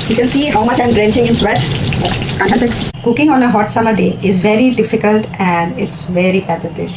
You can see how much I'm drenching in sweat. Can't help it. Cooking on a hot summer day is very difficult and it's very pathetic.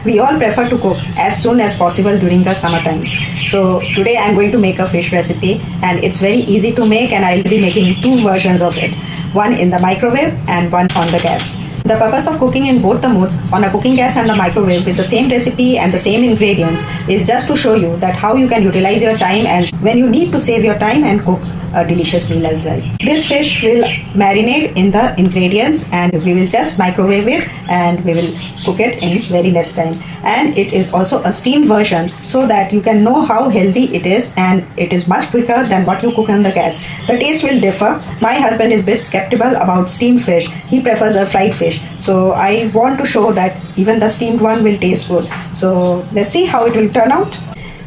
We all prefer to cook as soon as possible during the summer times. So today I'm going to make a fish recipe, and it's very easy to make, and I'll be making two versions of it. One in the microwave and one on the gas. The purpose of cooking in both the modes, on a cooking gas and the microwave with the same recipe and the same ingredients, is just to show you that how you can utilize your time and when you need to save your time and cook a delicious meal as well. This fish will marinate in the ingredients, and we will just microwave it and we will cook it in very less time. And it is also a steamed version, so that you can know how healthy it is, and it is much quicker than what you cook on the gas. The taste will differ. My husband is a bit skeptical about steamed fish. He prefers a fried fish. So I want to show that even the steamed one will taste good. So let's see how it will turn out.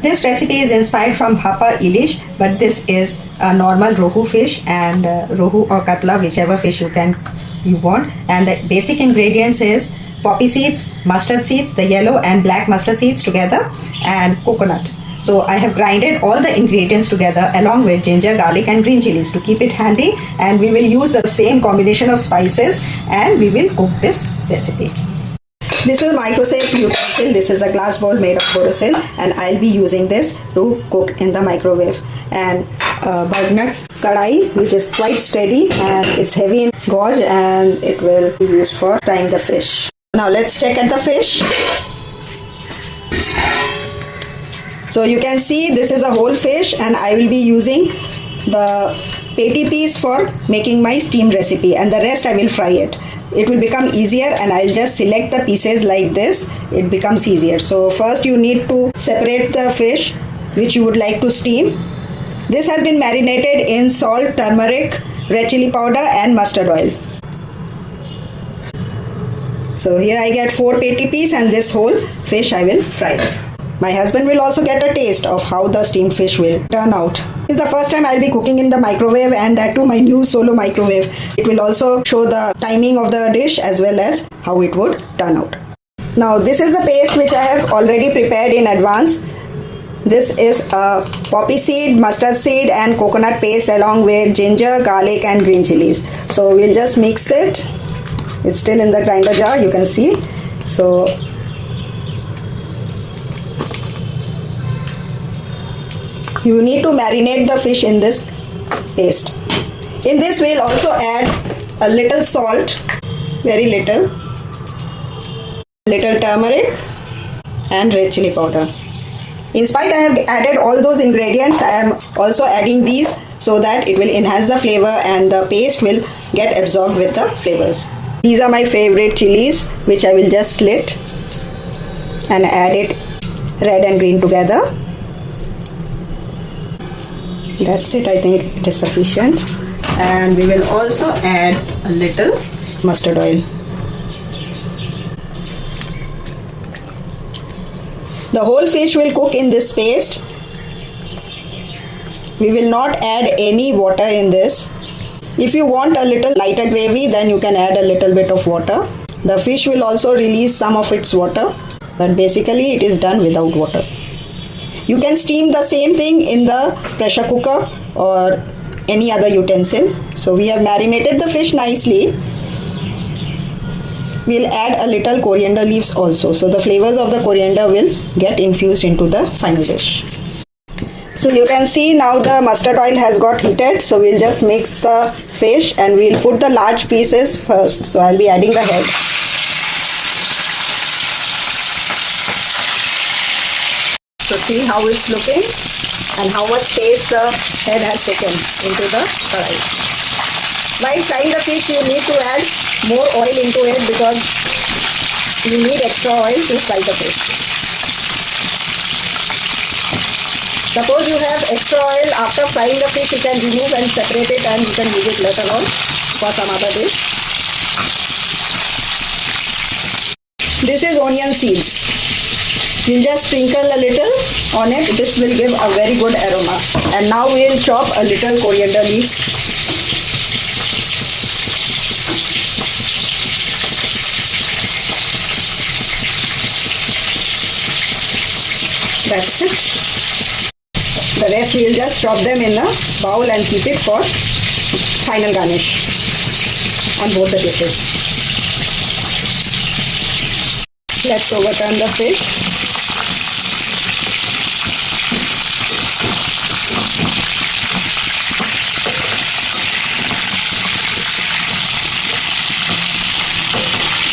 This recipe is inspired from Bhapa Ilish, but this is a normal rohu fish, and rohu or katla, whichever fish you want. And the basic ingredients is poppy seeds, mustard seeds, the yellow and black mustard seeds together, and coconut. So I have grinded all the ingredients together along with ginger, garlic and green chilies to keep it handy, and we will use the same combination of spices and we will cook this recipe. This is microsafe utensil. This is a glass bowl made of borosil, and I'll be using this to cook in the microwave. And doughnuts kadai, which is quite steady and it's heavy in gauge, and it will be used for frying the fish. Now let's check at the fish. So you can see this is a whole fish, and I will be using the patty piece for making my steamed recipe, and the rest I will fry it. It will become easier, and I'll just select the pieces like this. It becomes easier. So first you need to separate the fish which you would like to steam. This has been marinated in salt, turmeric, red chili powder and mustard oil. So here I get 4 patty pieces, and this whole fish I will fry. My husband will also get a taste of how the steamed fish will turn out. This is the first time I'll be cooking in the microwave, and that too my new solo microwave. It will also show the timing of the dish as well as how it would turn out. Now this is the paste which I have already prepared in advance. This is a poppy seed, mustard seed and coconut paste along with ginger, garlic and green chilies. So we'll just mix it. It's still in the grinder jar, you can see. So you need to marinate the fish in this paste. In this we'll also add a little salt, very little turmeric and red chili powder. In spite I have added all those ingredients, I am also adding these so that it will enhance the flavor and the paste will get absorbed with the flavors. These are my favorite chilies, which I will just slit and add it red and green together. That's it. I think it is sufficient. And we will also add a little mustard oil. The whole fish will cook in this paste. We will not add any water in this. If you want a little lighter gravy, then you can add a little bit of water. The fish will also release some of its water, but basically it is done without water. You can steam the same thing in the pressure cooker or any other utensil. So we have marinated the fish nicely. We'll add a little coriander leaves also. So the flavors of the coriander will get infused into the final dish. So you can see now the mustard oil has got heated. So we'll just mix the fish and we'll put the large pieces first. So I'll be adding the head. So see how it's looking and how much taste the head has taken into the fry. While frying the fish, you need to add more oil into it because you need extra oil to fry the fish. Suppose you have extra oil, after frying the fish you can remove and separate it and you can use it later on for some other dish. This is onion seeds. We'll just sprinkle a little on it. This will give a very good aroma. And now we'll chop a little coriander leaves. That's it. The rest we'll just chop them in a bowl and keep it for final garnish on both the dishes. Let's overturn the fish.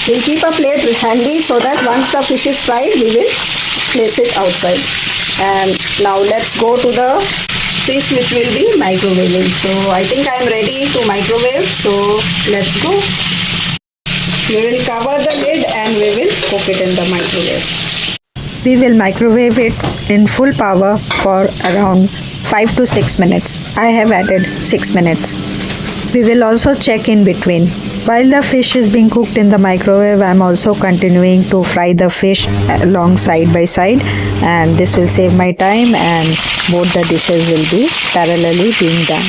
We'll keep a plate handy so that once the fish is fried, we will place it outside. And now let's go to the fish which will be microwaving. So I think I'm ready to microwave. So let's go. We will cover the lid and we will cook it in the microwave. We will microwave it in full power for around 5 to 6 minutes. I have added 6 minutes. We will also check in between. While the fish is being cooked in the microwave, I am also continuing to fry the fish along side by side, and this will save my time and both the dishes will be parallelly being done.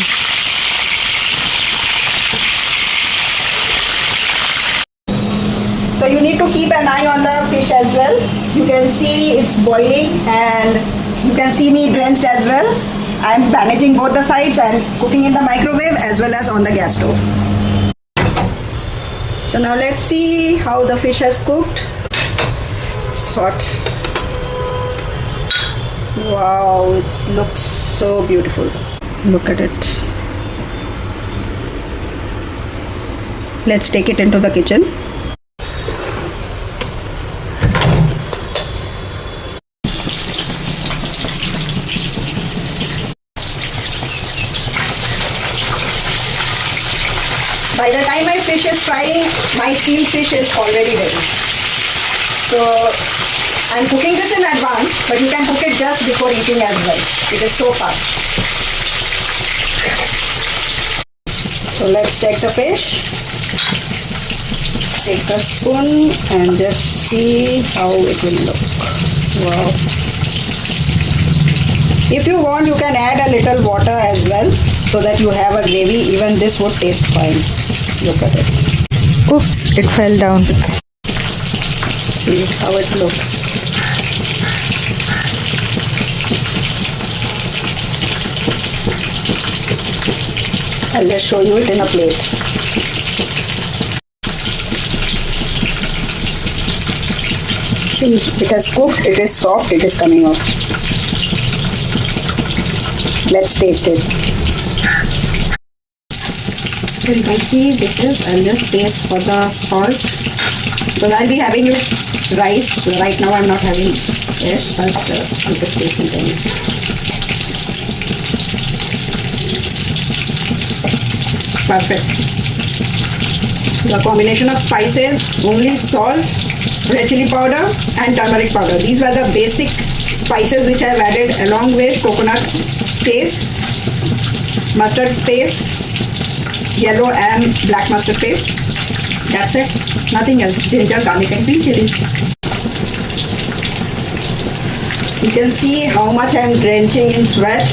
So you need to keep an eye on the fish as well. You can see it's boiling and you can see me drenched as well. I am managing both the sides and cooking in the microwave as well as on the gas stove. So now let's see how the fish has cooked. It's hot. Wow, it looks so beautiful. Look at it. Let's take it into the kitchen. By the time my fish is frying, my steamed fish is already ready. So I'm cooking this in advance, but you can cook it just before eating as well. It is so fast. So let's take the fish. Take a spoon and just see how it will look. Wow. If you want, you can add a little water as well so that you have a gravy. Even this would taste fine. Look at it. Oops, it fell down. See how it looks. I'll just show you it in a plate. See, it has cooked, it is soft, it is coming out. Let's taste it. So you can see this is, I'll just taste for the salt. So I'll be having it rice. So right now I'm not having it, but I'll just taste it. Perfect. The combination of spices, only salt, red chili powder and turmeric powder. These were the basic spices which I have added along with coconut paste, mustard paste, yellow and black mustard paste. That's it. Nothing else. Ginger, garlic and green chilies. You can see how much I am drenching in sweat.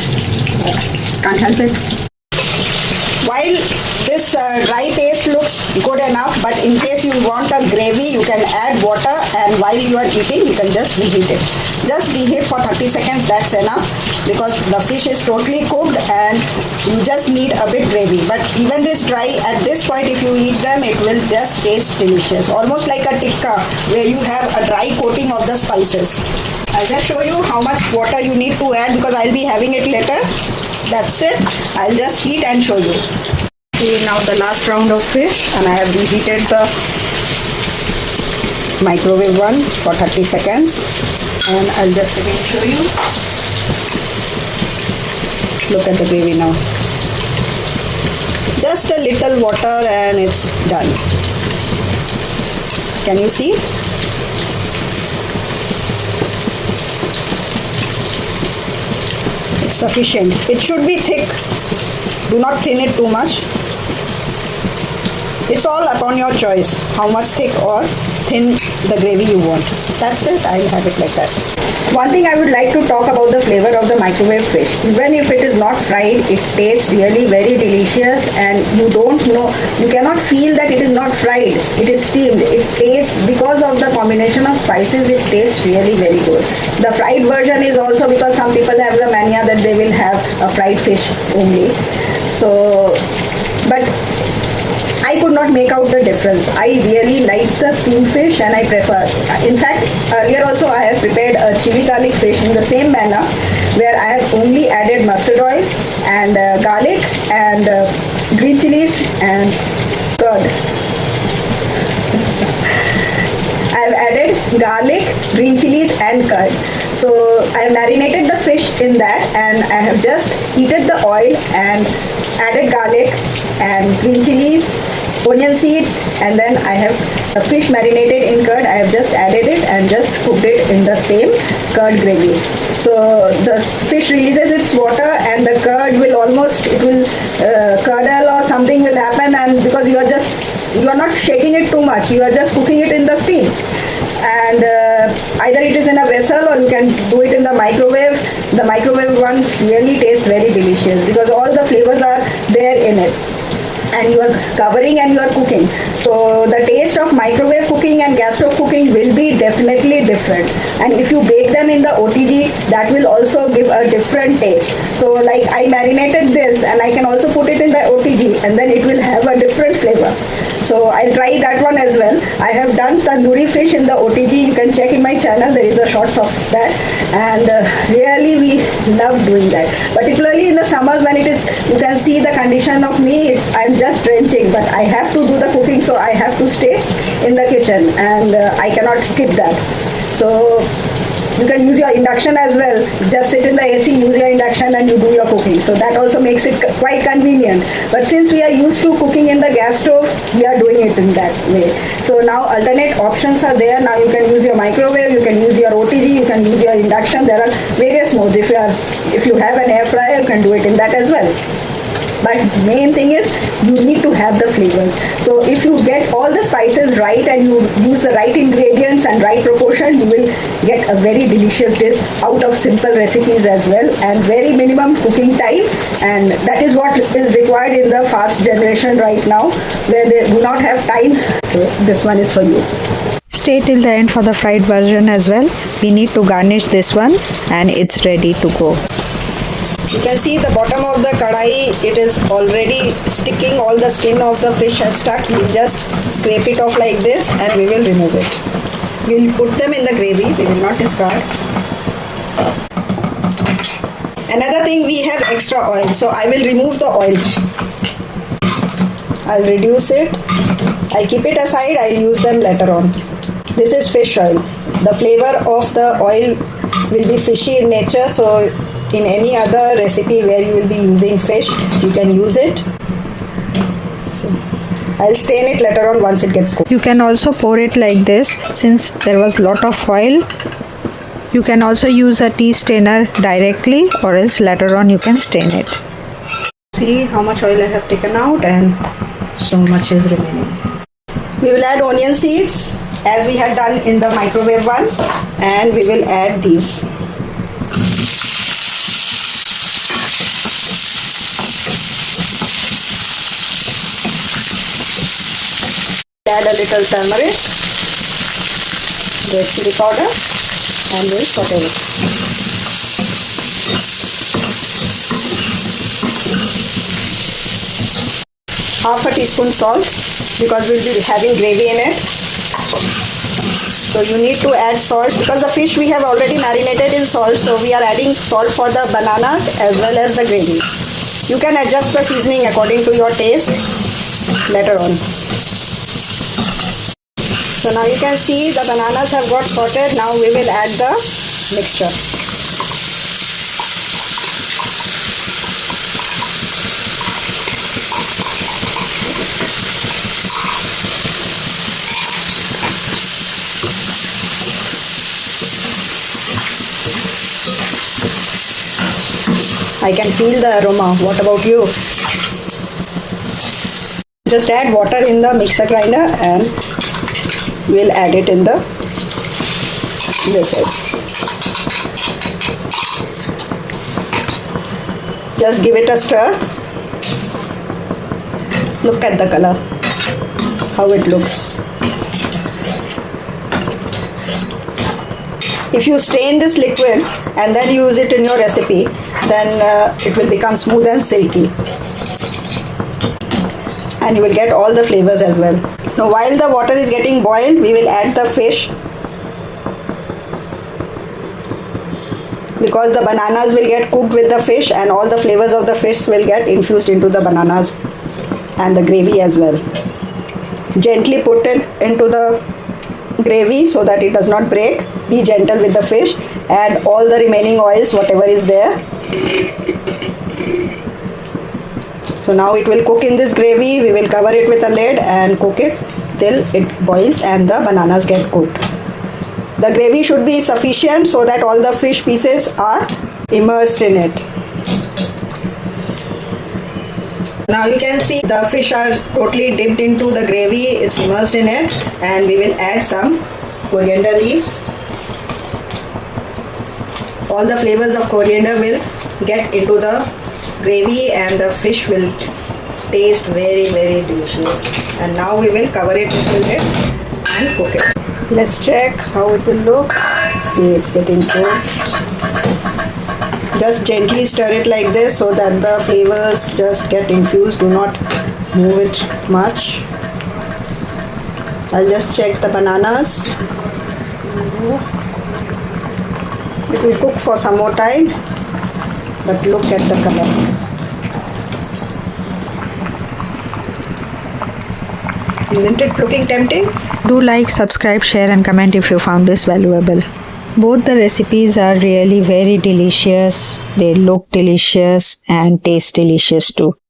Can't help it. While this dry paste looks good enough, but in case you want a gravy, you can add water, and while you are eating, you can just reheat it. Just reheat for 30 seconds, that's enough, because the fish is totally cooked and you just need a bit gravy. But even this dry, at this point, if you eat them, it will just taste delicious. Almost like a tikka, where you have a dry coating of the spices. I'll just show you how much water you need to add, because I'll be having it later. That's it. I'll just heat and show you. See, now the last round of fish, and I have reheated the microwave one for 30 seconds, and I'll just again show you. Look at the gravy now. Just a little water and it's done. Can you see? It's sufficient. It should be thick. Do not thin it too much. It's all upon your choice, how much thick or thin the gravy you want. That's it. I'll have it like that. One thing I would like to talk about the flavor of the microwave fish. Even if it is not fried, it tastes really very delicious, and you don't know, you cannot feel that it is not fried. It is steamed. It tastes, because of the combination of spices, it tastes really very good. The fried version is also because some people have the mania that they will have a fried fish only. So cannot make out the difference. I really like the steamed fish and I prefer. In fact, earlier also I have prepared a chili garlic fish in the same manner, where I have only added mustard oil and garlic and green chilies and curd. I have added garlic, green chilies and curd. So I marinated the fish in that, and I have just heated the oil and added garlic and green chilies, onion seeds, and then I have the fish marinated in curd. I have just added it and just cooked it in the same curd gravy. So the fish releases its water and the curd will curdle or something will happen, and because you are not shaking it too much, you are just cooking it in the steam. And either it is in a vessel or you can do it in the microwave. The microwave ones really taste very delicious because all the flavors are there in it, and you are covering and you are cooking. So the taste of microwave cooking and gas stove cooking will be definitely different. And if you bake them in the OTG, that will also give a different taste. So like I marinated this, and I can also put it in the OTG, and then it will have a different flavor. So I'll try that one as well. I have done tandoori fish in the OTG. You can check in my channel. There is a shorts of that, and really we love doing that. Particularly in the summers when it is, you can see the condition of me. I'm just drenching, but I have to do the cooking, so I have to stay in the kitchen, and I cannot skip that. So you can use your induction as well. Just sit in the AC, use your induction, and you do your cooking. So that also makes it quite convenient. But since we are used to cooking in the gas stove, we are doing it in that way. So now alternate options are there. Now you can use your microwave, you can use your OTG, you can use your induction. There are various modes. If you have an air fryer, you can do it in that as well. But main thing is you need to have the flavors. So if you get all the spices right and you use the right ingredients and right proportion, you will get a very delicious dish out of simple recipes as well, and very minimum cooking time. And that is what is required in the fast generation right now, where they do not have time. So this one is for you. Stay till the end for the fried version as well. We need to garnish this one, and it's ready to go. You can see the bottom of the kadai, it is already sticking. All the skin of the fish has stuck. We just scrape it off like this, and we will remove it. We'll put them in the gravy. We will not discard. Another thing, we have extra oil, so I will remove the oil. I'll reduce it. I'll keep it aside. I'll use them later on. This is fish oil. The flavor of the oil will be fishy in nature, so in any other recipe where you will be using fish, you can use it. So I'll stain it later on once it gets cooked. You can also pour it like this. Since there was lot of oil, you can also use a tea strainer directly, or else later on you can stain it. See how much oil I have taken out, and so much is remaining. We will add onion seeds as we had done in the microwave one, and we will add these. Add a little turmeric, red chili powder, and we'll saute it. Half a teaspoon salt, because we'll be having gravy in it. So you need to add salt because the fish we have already marinated in salt. So we are adding salt for the bananas as well as the gravy. You can adjust the seasoning according to your taste later on. So now you can see the bananas have got sorted. Now we will add the mixture. I can feel the aroma. What about you? Just add water in the mixer grinder and we'll add it in the vessel. Just give it a stir. Look at the color, how it looks. If you strain this liquid and then use it in your recipe, then it will become smooth and silky. and you will get all the flavors as well. Now while the water is getting boiled, we will add the fish, because the bananas will get cooked with the fish and all the flavors of the fish will get infused into the bananas and the gravy as well. Gently put it into the gravy so that it does not break. Be gentle with the fish. Add all the remaining oils, whatever is there. So now it will cook in this gravy. We will cover it with a lid and cook it till it boils and the bananas get cooked. The gravy should be sufficient so that all the fish pieces are immersed in it. Now you can see the fish are totally dipped into the gravy, it's immersed in it, and we will add some coriander leaves. All the flavors of coriander will get into the gravy and the fish will taste very delicious. And now we will cover it with the lid and cook it. Let's check how it will look. See, it's getting cooked. Just gently stir it like this so that the flavors just get infused. Do not move it much. I'll just check the bananas. It will cook for some more time, but look at the color. Isn't it looking tempting? Do like, subscribe, share and comment if you found this valuable. Both the recipes are really very delicious. They look delicious and taste delicious too.